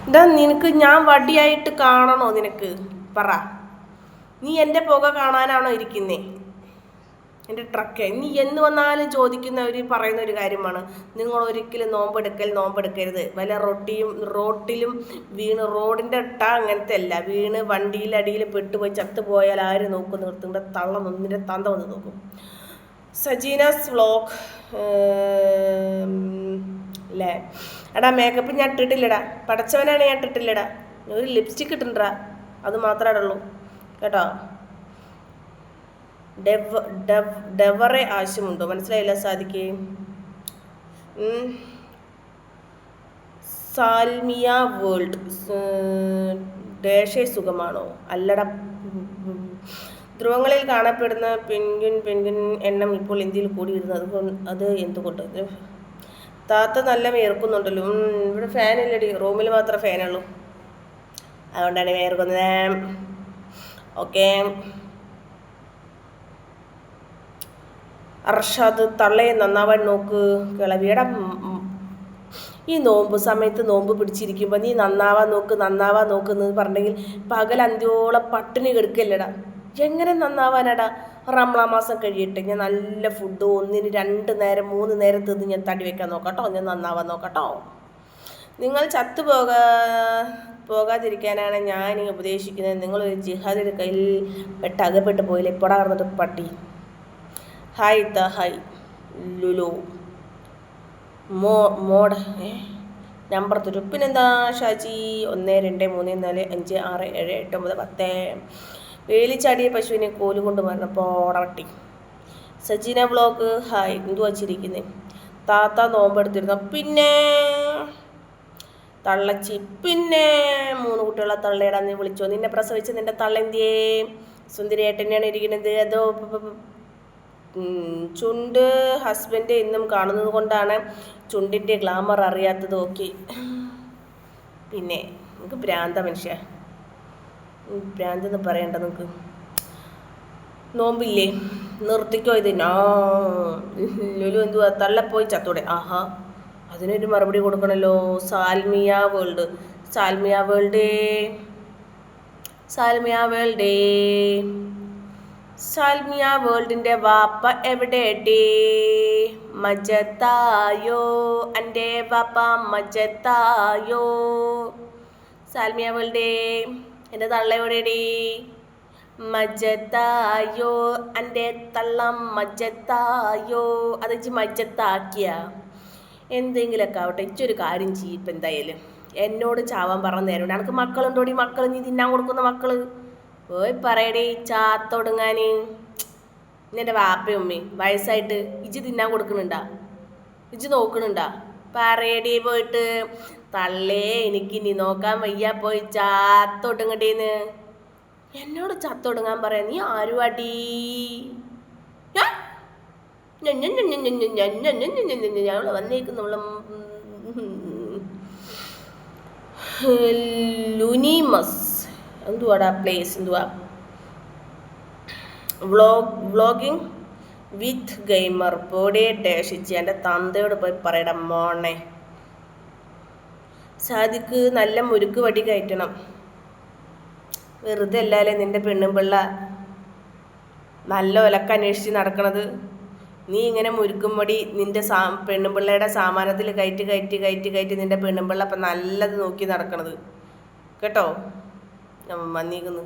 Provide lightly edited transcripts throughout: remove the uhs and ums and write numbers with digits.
എന്താ നിനക്ക് ഞാൻ വടിയായിട്ട് കാണണോ? നിനക്ക് പറ, നീ എൻ്റെ പുക കാണാനാണോ ഇരിക്കുന്നേ? എൻ്റെ ട്രക്ക് നീ എന്ന് വന്നാലും ചോദിക്കുന്നവർ പറയുന്ന ഒരു കാര്യമാണ്, നിങ്ങൾ ഒരിക്കലും നോമ്പെടുക്കരുത്. വല്ല റോട്ടിലും വീണ്, റോഡിൻ്റെ അങ്ങനത്തെ അല്ല, വീണ് വണ്ടിയിലടിയിൽ പെട്ടുപോയി ചത്തുപോയാൽ ആര് നോക്കും? നിങ്ങളുടെ തള്ള നിന്റെ തന്ത വന്ന് നോക്കും. സജീനാസ് വ്ലോഗ് അല്ലേ? എടാ മേക്കപ്പ് ഞാൻ ഇട്ടിട്ടില്ലടാ, പടച്ചവനാണ് ഞാൻ ഇട്ടിട്ടില്ലടാ. ഒരു ലിപ്സ്റ്റിക് ഇട്ടിട്ടാ, അത് മാത്രമേ ഉള്ളൂ കേട്ടോ. ഡെവറെ ആവശ്യമുണ്ടോ? മനസ്സിലായില്ല സാധിക്കേ. സാൽമിയ വേൾഡ് ഡേഷേ സുഖമാണോ? അല്ലട. ധ്രുവങ്ങളിൽ കാണപ്പെടുന്ന പെൻഗ്വിൻ എണ്ണം ഇപ്പോൾ ഇന്ത്യയിൽ കൂടിയിരുന്നത് അത് എന്തുകൊണ്ട്? താത്ത നല്ല വേർക്കുന്നുണ്ടല്ലോ. ഇവിടെ ഫാനില്ലടി, റൂമിൽ മാത്രമേ ഫാനുള്ളൂ, അതുകൊണ്ടാണ് വേർക്കുന്നത്. ഓക്കെ. അർഷാദ് തള്ളയെ നന്നാവാൻ നോക്ക് കിളവിയുടെ. ഈ നോമ്പ് സമയത്ത് നോമ്പ് പിടിച്ചിരിക്കുമ്പോൾ നീ നന്നാവാൻ നോക്ക് എന്ന് പറഞ്ഞെങ്കിൽ പകൽ അന്ത്യോളം പട്ടിണി കെടുക്കല്ലടാ. എങ്ങനെ നന്നാവാനാടാ? റംളാൻ മാസം കഴിയട്ടെ, ഞാൻ നല്ല ഫുഡ് 1, 2 നേരം 3 നേരം തിന്ന് ഞാൻ തടി വെക്കാൻ നോക്കട്ടോ, ഞാൻ നന്നാവാൻ നോക്കട്ടോ. നിങ്ങൾ പോകാതിരിക്കാനാണ് ഞാൻ ഉപദേശിക്കുന്നത്. നിങ്ങളൊരു ജിഹാദിയുടെ കയ്യിൽ അകപ്പെട്ട് പോയില്ലേ, ഇപ്പോടാ പറഞ്ഞിട്ട് പട്ടി. ഹായ് ഹായ് ലുലു മോഡ് നമ്പർ തരൂ. പിന്നെന്താ ഷാജി? 1, 2, 3, 4, 5, 6, 7, 8, 9, 10. വേലിച്ചാടിയ പശുവിനെ കോലുകൊണ്ട് മരണം പോടവട്ടി. Sajina vlog hi. എന്തു വച്ചിരിക്കുന്നേ? താത്ത നോമ്പെടുത്തിരുന്ന പിന്നെ തള്ളച്ചി, പിന്നെ 3 കുട്ടികളെ തള്ളയിടാൻ നീ വിളിച്ചോ? നിന്നെ പ്രസവിച്ച് നിന്റെ തള്ളെന്തിയേ? സുന്ദരിയായിട്ട് തന്നെയാണ് ഇരിക്കുന്നത്. അതോ ചുണ്ട് ഹസ്ബൻഡ് എന്നും കാണുന്നത് കൊണ്ടാണ് ചുണ്ടിൻ്റെ ഗ്ലാമർ അറിയാത്തത്. ഓക്കെ. പിന്നെ നിങ്ങൾക്ക് ഭ്രാന്ത മനുഷ്യ, ഭ്രാന്തെന്ന് പറയണ്ട. നിങ്ങൾക്ക് നോമ്പില്ലേ? നിർത്തിക്കോ ഇത്. ലുലു എന്തുവാ? തള്ളപ്പോയി ചത്തൂടെ? ആഹാ, അതിനൊരു മറുപടി കൊടുക്കണല്ലോ. സാൽമിയ വേൾഡിൻ്റെ വാപ്പ എവിടെയേ? മജത്തായോ, എൻ്റെ വാപ്പ മജത്തായോ. സാൽമിയ വേൾഡേ, എൻ്റെ തള്ള എവിടെയടി? മജത്തായോ, എൻ്റെ തള്ളം മജത്തായോ. അത് മജത്താക്കിയ എന്തെങ്കിലുമൊക്കെ ആവട്ടെ, ഇച്ചൊരു കാര്യം ചെയ്യും. ഇപ്പം എന്തായാലും എന്നോട് ചാവാൻ പറഞ്ഞ നേരം എനിക്ക് മക്കളുണ്ടോടി? മക്കൾ നീ തിന്നാൻ കൊടുക്കുന്ന മക്കള് പോയി പറയടേ ചാത്തൊടുങ്ങാൻ. എൻ്റെ വാപ്പയും ഉമ്മയും വയസ്സായിട്ട് ഇജ്ജ് തിന്നാൻ കൊടുക്കുന്നുണ്ടാ? ഇജ്ജ് നോക്കണുണ്ടാ? പറയടി പോയിട്ട്, തള്ളേ എനിക്ക് നീ നോക്കാൻ വയ്യ, പോയി ചാത്തൊടുങ്ങട്ടേന്ന്. എന്നോട് ചത്തൊടുങ്ങാൻ പറയാ? നീ ആരുവാടി? ഞങ്ങൾ വന്നേക്കുന്നവളും ലുനിമസ് എന്തുവാടാ പ്ലേസ്? എന്തുവാ? വ്ളോഗിങ് വിത്ത് ഗെയിമർ പോടെ ഡാഷിച്ച്. എൻ്റെ തന്തയോട് പോയി പറയട മോണെ. സാദിക്ക് നല്ല മുരുക്ക് വടി കയറ്റണം. വെറുതെ അല്ലാലേ നിന്റെ പെണ്ണും പിള്ള നല്ല ഒലക്ക അന്വേഷിച്ച് നടക്കണത്. നീ ഇങ്ങനെ മുരുക്കുംപടി നിന്റെ പെണ്ണും പിള്ളയുടെ സാമാനത്തിൽ കയറ്റി നിന്റെ പെണ്ണും പിള്ള അപ്പം നല്ലത് നോക്കി നടക്കണത് കേട്ടോ. ഞാൻ വന്നിരിക്കുന്നു.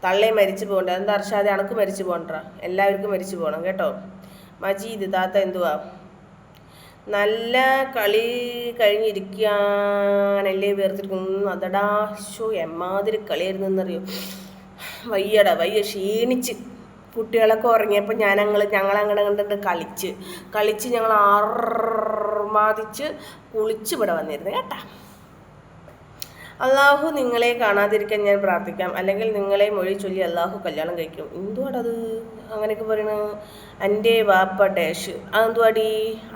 തള്ളേ മരിച്ചു പോകണ്ട. എന്താ അർഷാദെ അണക്ക് മരിച്ചു പോകണ്ട, എല്ലാവർക്കും മരിച്ചു പോകണം കേട്ടോ. മജീദ് താത്ത എന്തുവാ? നല്ല കളി കഴിഞ്ഞിരിക്കാനല്ലേ വേർതിരിക്കുന്നു. അതടാ ഷോ എമ്മാതിരി കളിയായിരുന്നു എന്നറിയോ. വയ്യ ക്ഷീണിച്ച്. കുട്ടികളൊക്കെ ഉറങ്ങിയപ്പോൾ ഞങ്ങളങ്ങനെ കണ്ടിട്ട് കളിച്ച് ഞങ്ങൾ ആർമാദിച്ച് കുളിച്ച് ഇവിടെ വന്നിരുന്നു കേട്ടാ. അള്ളാഹു നിങ്ങളെ കാണാതിരിക്കാൻ ഞാൻ പ്രാർത്ഥിക്കാം, അല്ലെങ്കിൽ നിങ്ങളെ മൊഴി ചൊല്ലി അള്ളാഹു കല്യാണം കഴിക്കും. എന്തുവാടത് അങ്ങനെയൊക്കെ പറയണ? എൻ്റെ വാപ്പ ഡാഷ് അതെന്തുവാടി?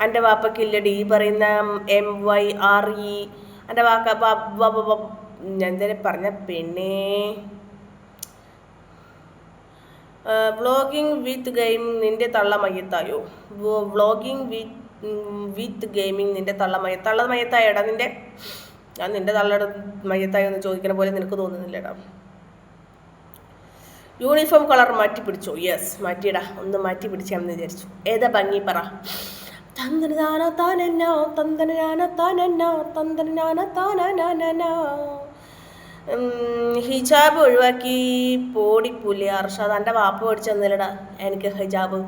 എൻ്റെ വാപ്പയ്ക്ക് ഇല്ലടി ഈ പറയുന്ന MYRE. എൻ്റെ വാപ്പ എന്തേലും പറഞ്ഞ പെണ്ണേ. വ്ളോഗിങ് വിത്ത് ഗെയിമിംഗ് നിന്റെ തള്ള മയ്യത്തായോ? വ്ളോഗിങ് വിത്ത് ഗെയിമിംഗ് നിന്റെ തള്ള മയ്യത്തായടാ നിന്റെ. ഞാൻ നിൻ്റെ തള്ളയുടെ മയ്യത്തായി ഒന്ന് ചോദിക്കണ പോലെ നിനക്ക് തോന്നുന്നില്ലടാ. യൂണിഫോം കളർ മാറ്റി പിടിച്ചോ? യെസ് മാറ്റിയിടാ, ഒന്ന് മാറ്റി പിടിച്ചാണെന്ന് വിചാരിച്ചു. ഏതാ ഭംഗി പറ. ഹിജാബ് ഒഴിവാക്കി പോടിപ്പൂലേ അർഷാദ്. എൻ്റെ വാപ്പ മേടിച്ചു തന്നില്ലടാ എനിക്ക് ഹിജാബ്.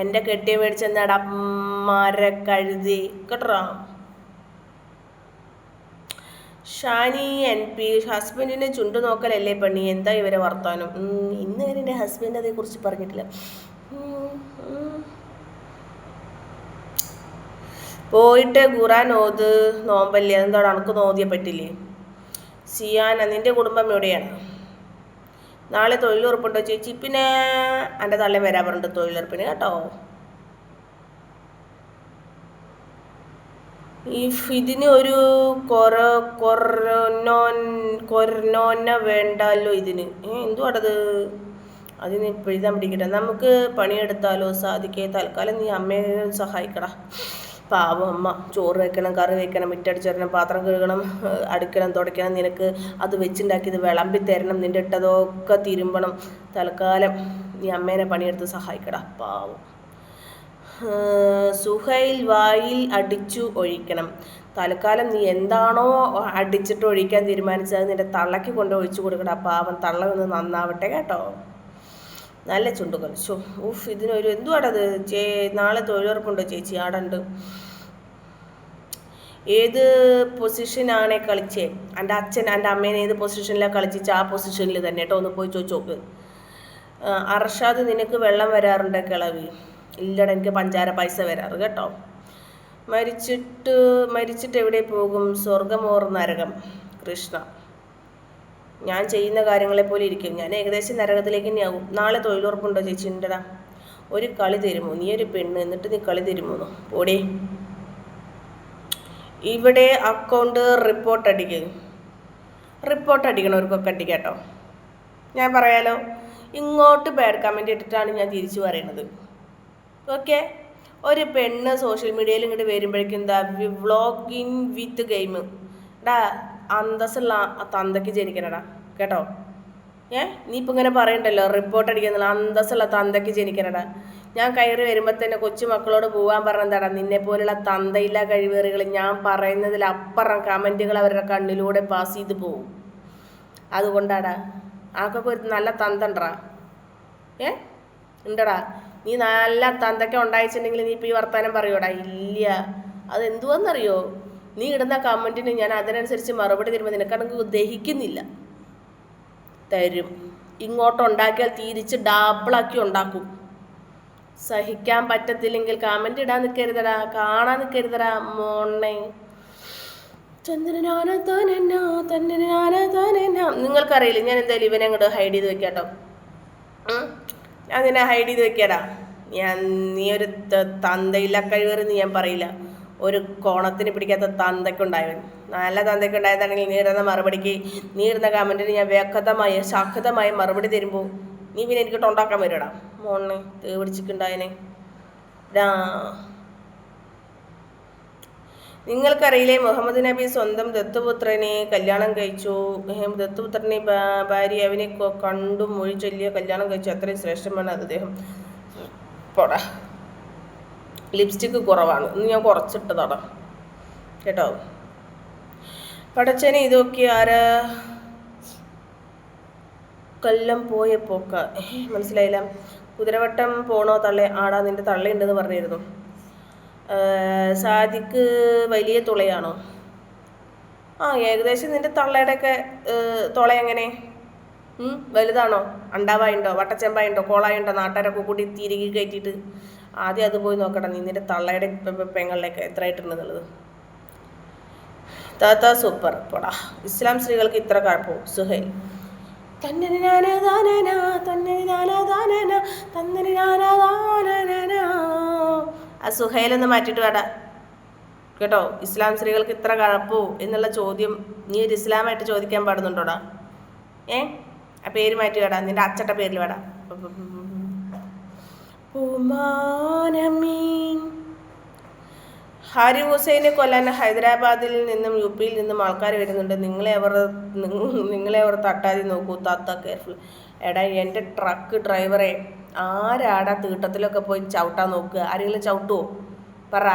എൻ്റെ കെട്ടിയ മേടിച്ചു തന്നടാ മരക്കഴുതി കേട്ടോ. ഷാനി NP ഹസ്ബൻഡിന് ചുണ്ടു നോക്കലല്ലേ പണി, എന്താ ഇവരെ വർത്താനം? ഇന്ന് വരെ എൻ്റെ ഹസ്ബൻഡ് അതേക്കുറിച്ച് പറഞ്ഞിട്ടില്ല. പോയിട്ട് ഖുറാൻ ഓത്, നോമ്പല്ലേ, അതെന്താ അനക്ക് നോദിയെ പറ്റില്ലേ? സിയാന നിൻ്റെ കുടുംബം എവിടെയാണ്? നാളെ തൊഴിലുറപ്പുണ്ടോ ചേച്ചി? പിന്നെ എൻ്റെ തള്ളേ വരാൻ പറഞ്ഞിട്ട് തൊഴിലുറപ്പിന് കേട്ടോ. ഇതിന് ഒരു കൊറോന വേണ്ടല്ലോ ഇതിന്. എന്തുവാടത്? അതിന് ഇപ്പോൾ എഴുതാൻ പിടിക്കട്ടെ. നമുക്ക് പണിയെടുത്താലോ സാധിക്കേ? തൽക്കാലം നീ അമ്മയെ സഹായിക്കടാ. പാവം അമ്മ. ചോറ് വെക്കണം, കറി വെക്കണം, മിറ്റടിച്ചിടണം, പാത്രം കഴുകണം, അടുക്കണം, തുടയ്ക്കണം. നിനക്ക് അത് വെച്ചുണ്ടാക്കിയത് വിളമ്പി തരണം, നിൻ്റെ ഇട്ടതൊക്കെ തിരുമ്പണം. തൽക്കാലം നീ അമ്മേനെ പണിയെടുത്ത് സഹായിക്കടാ. പാവം. സുഹൈൽ വായിൽ അടിച്ചു ഒഴിക്കണം. തൽക്കാലം നീ എന്താണോ അടിച്ചിട്ട് ഒഴിക്കാൻ തീരുമാനിച്ചത് നിൻ്റെ തള്ളയ്ക്ക് കൊണ്ട് ഒഴിച്ചു കൊടുക്കടാ. പാവം തള്ള ഒന്ന് നന്നാവട്ടെ കേട്ടോ. നല്ല ചുണ്ടുകൾ. ഇതിനൊരു എന്തുവാടത്? നാളെ തൊഴിലുറപ്പുണ്ടോ ചേച്ചി? ആടുണ്ട്. ഏത് പൊസിഷനാണേ കളിച്ചേ? എൻ്റെ അച്ഛൻ എൻ്റെ അമ്മേനെ ഏത് പൊസിഷനിലാണ് കളിച്ചിച്ച് ആ പൊസിഷനിൽ തന്നെ കേട്ടോ. ഒന്ന് പോയി ചോദിച്ചോക്ക്. അർഷാദ് നിനക്ക് വെള്ളം വരാറുണ്ട് കിളവി? ഇല്ലട, എനിക്ക് പഞ്ചാര പൈസ വരാറ് കേട്ടോ. മരിച്ചിട്ട് എവിടെ പോകും? സ്വർഗമോർ നരകം. കൃഷ്ണ ഞാൻ ചെയ്യുന്ന കാര്യങ്ങളെ പോലെ ഇരിക്കും. ഞാൻ ഏകദേശം നരകത്തിലേക്ക് തന്നെയാകും. നാളെ തൊഴിലുറപ്പുണ്ടോ ചേച്ചി? ഉണ്ടടാ. ഒരു കളി തരുമോ? നീ ഒരു പെണ്ണ് എന്നിട്ട് നീ കളി തരുമോന്നോ? ഓടേ. ഇവിടെ അക്കൗണ്ട് റിപ്പോർട്ട് അടിക്കണവർക്കൊക്കെ അടിക്കാട്ടോ. ഞാൻ പറയാലോ, ഇങ്ങോട്ട് ബാഡ് കമൻറ്റ് ഇട്ടിട്ടാണ് ഞാൻ തിരിച്ചു പറയുന്നത്. ഓക്കെ. ഒരു പെണ്ണ് സോഷ്യൽ മീഡിയയിൽ ഇങ്ങോട്ട് വരുമ്പോഴേക്കും എന്താ വ്ളോഗിങ് വിത്ത് ഗെയിം. എടാ അന്തസ്സുള്ള തന്തയ്ക്ക് ജനിക്കണടാ കേട്ടോ. നീ ഇപ്പം ഇങ്ങനെ പറയണ്ടല്ലോ റിപ്പോർട്ട് അടിക്കുന്നില്ല. അന്തസ്സുള്ള തന്തയ്ക്ക് ജനിക്കണടാ. ഞാൻ കയറി വരുമ്പോൾ തന്നെ കൊച്ചു മക്കളോട് പോകാൻ പറഞ്ഞെന്താടാ, നിന്നെ പോലുള്ള തന്തയില്ല കഴിവേറുകൾ ഞാൻ പറയുന്നതിലപ്പുറം കമൻറ്റുകൾ അവരുടെ കണ്ണിലൂടെ പാസ് ചെയ്ത് പോവും. അതുകൊണ്ടാടാ ആൾക്കൊക്കെ ഒരു നല്ല തന്തണ്ടാ. ഉണ്ടടാ. നീ നല്ല തന്തയ്ക്ക് ഉണ്ടായിട്ടുണ്ടെങ്കിൽ നീ ഇപ്പോൾ ഈ വർത്താനം പറയൂടാ? ഇല്ല. അതെന്തുവാന്നറിയോ? നീ ഇടുന്ന കമൻറ്റിന് ഞാൻ അതിനനുസരിച്ച് മറുപടി തരുമ്പോൾ നിനക്കാണെങ്കിൽ ദഹിക്കുന്നില്ല. തരും. ഇങ്ങോട്ടുണ്ടാക്കിയാൽ തിരിച്ച് ഡബിളാക്കി ഉണ്ടാക്കും. സഹിക്കാൻ പറ്റത്തില്ലെങ്കിൽ കമൻറ്റ് ഇടാൻ നിൽക്കരുതടാ, കാണാൻ നിൽക്കരുതടാ മോണെ. നിങ്ങൾക്കറിയില്ല ഞാൻ എന്തായാലും ഇവനെ അങ്ങോട്ട് ഹൈഡ് ചെയ്ത് വെക്കാട്ടോ. ഞാൻ നിന്നെ ഹൈഡ് ചെയ്ത് വെക്കാടാ. നീ ഒരു തന്തയില്ല കഴിവേറെന്ന് ഞാൻ പറയില്ല. ഒരു കോണത്തിന് പിടിക്കാത്ത തന്തയ്ക്കുണ്ടായവൻ. നല്ല തന്തയ്ക്കുണ്ടായതാണെങ്കിൽ നീ ഇടുന്ന മറുപടിക്ക്, നീ ഇടുന്ന കമൻറ്റിന് ഞാൻ ശക്തമായ മറുപടി തരുമ്പോൾ നീ പിന്നെ എനിക്ക് ഉണ്ടാക്കാൻ വരുടാ മോണെ. തേപിടിച്ചിട്ടുണ്ടായനെ. നിങ്ങൾക്കറിയില്ലേ മുഹമ്മദ് നബി സ്വന്തം ദത്തുപുത്രനെ കല്യാണം കഴിച്ചു. ദത്തുപുത്രനെ ഭാര്യ അവനെ കണ്ടു മൊഴി ചൊല്ലിയ കല്യാണം കഴിച്ചു. അത്രയും ശ്രേഷ്ഠമാണ് അദ്ദേഹം. പോടാ. ലിപ്സ്റ്റിക്ക് കുറവാണ്, ഇന്ന് ഞാൻ കുറച്ചിട്ടതാടാ കേട്ടോ. പടച്ചനെ ഇതൊക്കെ ആരാ? കൊല്ലം പോയ പോക്ക മനസ്സിലായില്ല. കുതിരവട്ടം പോണോ തള്ളേ? ആടാ നിൻ്റെ തള്ളയുണ്ടെന്ന് പറഞ്ഞിരുന്നു. സാദിക്ക് വലിയ തുളയാണോ? ഏകദേശം നിൻ്റെ തള്ളയുടെയൊക്കെ തുള എങ്ങനെ? വലുതാണോ? അണ്ടാവായുണ്ടോ, വട്ടച്ചെമ്പായുണ്ടോ, കോളായുണ്ടോ, നാട്ടുകാരൊക്കെ കൂടി തിരികെ കയറ്റിയിട്ട് ആദ്യം അത് പോയി നോക്കട്ടെ. നിൻ്റെ തള്ളയുടെ പെങ്ങളിലൊക്കെ എത്ര ആയിട്ടുണ്ടെന്നുള്ളത്. താത്ത സൂപ്പർ. പോടാ. ഇസ്ലാം സ്ത്രീകൾക്ക് ഇത്ര കുഴപ്പമോ? സുഹൈൽ ആ സുഹൈലൊന്ന് മാറ്റിയിട്ട് വേടാ കേട്ടോ. ഇസ്ലാം സ്ത്രീകൾക്ക് ഇത്ര കഴപ്പോ എന്നുള്ള ചോദ്യം നീ ഒരു ഇസ്ലാമായിട്ട് ചോദിക്കാൻ പാടുന്നുണ്ടോടാ? ആ പേര് മാറ്റി വേടാ. നിന്റെ അച്ചട്ട പേരിൽ വേടാ. ഹാരി ഹുസൈനെ കൊല്ലാൻ ഹൈദരാബാദിൽ നിന്നും UP-യിൽ നിന്നും ആൾക്കാർ വരുന്നുണ്ട്. നിങ്ങളെ അവർ തട്ടാതി നോക്കൂ താത്ത, കെയർഫുൾ. എടാ എൻ്റെ ട്രക്ക് ഡ്രൈവറെ, ആരാടാ തീട്ടത്തിലൊക്കെ പോയി ചവിട്ടാൻ നോക്കുക? ആരെങ്കിലും ചവിട്ടുമോ? പറ.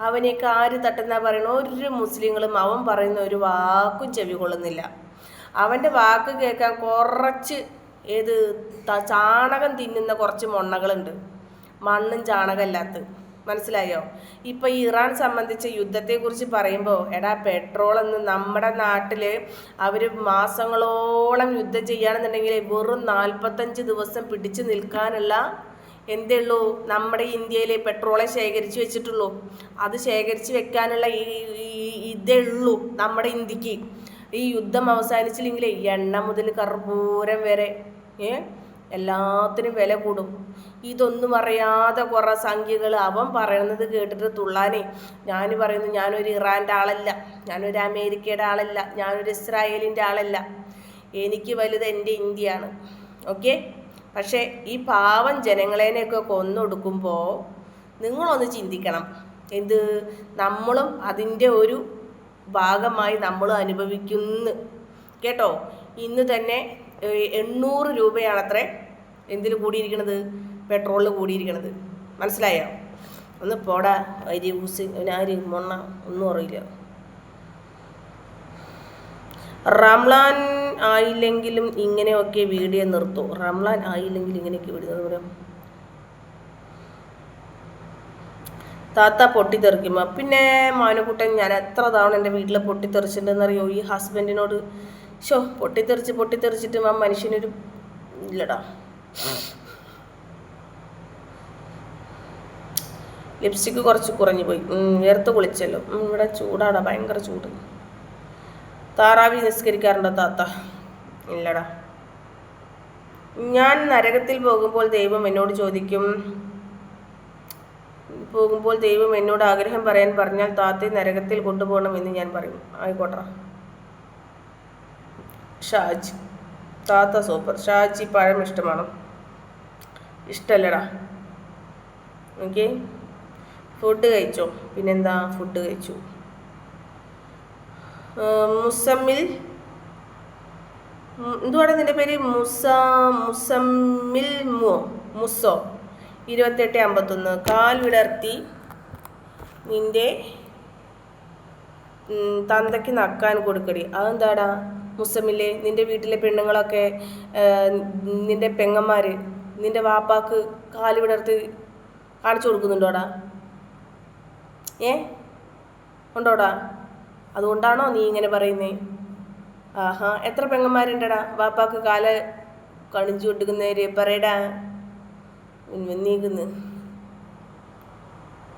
അവനെയൊക്കെ ആര് തട്ടുന്ന പറയണ? ഒരു മുസ്ലിങ്ങളും അവൻ പറയുന്ന ഒരു വാക്കും ചെവി കൊള്ളുന്നില്ല. അവൻ്റെ വാക്ക് കേൾക്കാൻ കുറച്ച് ചാണകം തിന്നുന്ന കുറച്ച് മൊണ്ണകളുണ്ട്, മണ്ണും ചാണകമില്ലാത്ത. മനസ്സിലായോ? ഇപ്പം ഇറാൻ സംബന്ധിച്ച യുദ്ധത്തെക്കുറിച്ച് പറയുമ്പോൾ, എടാ പെട്രോളെന്ന് നമ്മുടെ നാട്ടിൽ അവർ മാസങ്ങളോളം യുദ്ധം ചെയ്യുകയാണെന്നുണ്ടെങ്കിൽ വെറും 45 ദിവസം പിടിച്ചു നിൽക്കാനുള്ള എന്തേ ഉള്ളൂ? നമ്മുടെ ഇന്ത്യയിൽ പെട്രോളെ ശേഖരിച്ച് വെച്ചിട്ടുള്ളൂ. അത് ശേഖരിച്ച് വെക്കാനുള്ള ഇതേ ഉള്ളൂ നമ്മുടെ ഇന്ത്യക്ക്. ഈ യുദ്ധം അവസാനിച്ചില്ലെങ്കിൽ എണ്ണ മുതൽ കർപ്പൂരം വരെ എല്ലാത്തിനും വില കൂടും. ഇതൊന്നും അറിയാതെ കുറേ സംഖ്യകൾ അവൻ പറയുന്നത് കേട്ടിട്ട് തുള്ളാനേ. ഞാൻ പറയുന്നു, ഞാനൊരു ഇറാൻ്റെ ആളല്ല, ഞാനൊരു അമേരിക്കയുടെ ആളല്ല, ഞാനൊരു ഇസ്രായേലിൻ്റെ ആളല്ല. എനിക്ക് വലുത് എൻ്റെ ഇന്ത്യയാണ്. ഓക്കെ? പക്ഷേ ഈ പാവം ജനങ്ങളെയൊക്കെ കൊന്നൊടുക്കുമ്പോൾ നിങ്ങളൊന്ന് ചിന്തിക്കണം. നമ്മളും അതിൻ്റെ ഒരു ഭാഗമായി നമ്മൾ അനുഭവിക്കുന്നു കേട്ടോ. ഇന്ന് തന്നെ 800 രൂപയാണത്രേ എന്തിന് കൂടിയിരിക്കണത്? പെട്രോളിൽ കൂടിയിരിക്കണത്. മനസ്സിലായോ? ഒന്ന് പോടാ അരി ഊസ് ആര് മൊണ്ണ, ഒന്നും അറിയില്ല. റംലാൻ ആയില്ലെങ്കിലും ഇങ്ങനെയൊക്കെ വീഡിയോ നിർത്തൂ. റംലാൻ ആയില്ലെങ്കിൽ ഇങ്ങനെയൊക്കെ വീഡിയോ പറയാം. താത്ത പൊട്ടിത്തെറിക്കുമോ? പിന്നെ മാനുക്കുട്ടൻ, ഞാൻ എത്ര തവണ എൻ്റെ വീട്ടിൽ പൊട്ടിത്തെറിച്ചിട്ടുണ്ടെന്നറിയോ ഈ ഹസ്ബൻഡിനോട്. പൊട്ടിത്തെറിച്ചിട്ട് ആ മനുഷ്യനൊരു ഇല്ലടാ. ലിപ്സ്റ്റിക്ക് കുറച്ച് കുറഞ്ഞു പോയി. വേർത്ത് കുളിച്ചല്ലോ. ഇവിടെ ചൂടാടാ, ഭയങ്കര ചൂട്. താറാവി നിസ്കരിക്കാറുണ്ടോ താത്ത? ഇല്ലടാ. ഞാൻ നരകത്തിൽ പോകുമ്പോൾ ദൈവം എന്നോട് ആഗ്രഹം പറയാൻ പറഞ്ഞാൽ താത്തയെ നരകത്തിൽ കൊണ്ടുപോകണം എന്ന് ഞാൻ പറയും. ആയിക്കോട്ടെ. ഷാജി, താത്ത സൂപ്പർ. ഷാജി, പഴം ഇഷ്ടമാണോ? ഇഷ്ടമല്ലടാ. ഓക്കെ, ഫുഡ് കഴിച്ചോ? പിന്നെന്താ, ഫുഡ് കഴിച്ചു. മുസമ്മിൽ, എന്തുവാണ് നിന്റെ പേര്? മുസമ്മിൽ മുസോ 2851. കാൽ വിടർത്തി നിന്റെ തന്തയ്ക്ക് നക്കാൻ കൊടുക്കടി. അതെന്താടാ മുസമ്മില്ലേ? നിന്റെ വീട്ടിലെ പെണ്ണുങ്ങളൊക്കെ, നിന്റെ പെങ്ങന്മാർ നിന്റെ വാപ്പാക്ക് കാല് വിടർത്തി കാണിച്ചു കൊടുക്കുന്നുണ്ടോടാ? ഉണ്ടോടാ? അതുകൊണ്ടാണോ നീ ഇങ്ങനെ പറയുന്നേ? ആഹാ, എത്ര പെങ്ങന്മാരുണ്ടടാ വാപ്പാക്ക് കാല് കാണിച്ചു കൊടുക്കുന്നവര്? പറയടാ. നീക്കുന്നു